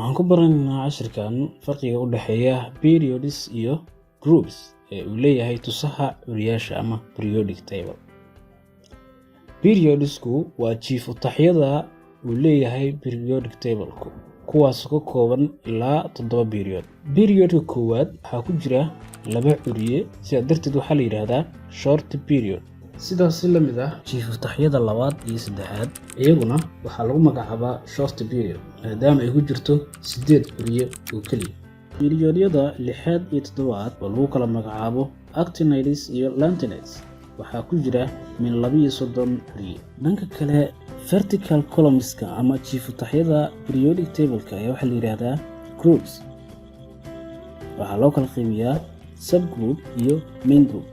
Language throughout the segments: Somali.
Waxaan ku baranaynaa casharkan farqiga u dhexeeya periods iyo groups ee uu leeyahay tusaha curiyaasha ama periodic table. Periodisku waa jiif-u-taxyada uu leeyahay periodic table-ku, kuwaas oo ka kooban ilaa 7 period. Periodka koowaad waxaa ku jira 2 curiye, sidaa darteed waxaa la yidhaahdaa short period. Sidaas la mid ah jiif-u-taxyada labaad iyo saddexaad, iyaguna waxaa lagu magacaabaa short period maadaama ay ku jirto 8 curiye oo keliya. Period-yada 6aad iyo 7aad oo lagu kala magacaabo actinides iyo lanthanides waxaa ku jira min 32 curiye. Dhanka kale, vertical columns-ka ama jiif-u-taxyada periodic table-ka ayaa waxaa la yidhaahdaa groups. Waxaa loo kala qaybiyaa subgroup iyo main group.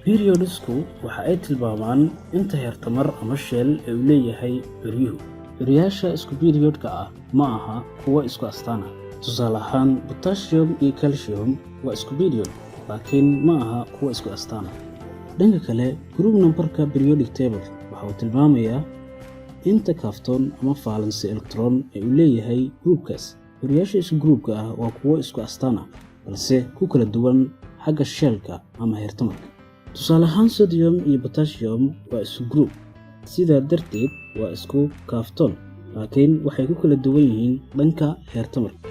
Periodisku waxa ay tilmaamaan inta heertamar ama shell ee uu leeyahay curyuhu. Curiyaasha isku periodka ah ma aha kuwa isku astaan ah. Tusaale ahaan, potassium iyo calcium waa isku period, laakiin ma aha kuwa isku astaan ah. Dhanka kale, group number-ka periodic table waxa uu tilmaamayaa inta kaaftoon ama valence electron ee uu leeyahay groupkaas. Curiyaasha isku groupka ah waa kuwo isku astaan ah, balse ku kala duwan xagga shell-ka ama heertamarka. Tusaale ahaan, sodium iyo potassium waa isku group, sidaa darteed waa isku kaaftoon, laakiin waxay ku kala duwan yihiin dhanka heertamarka.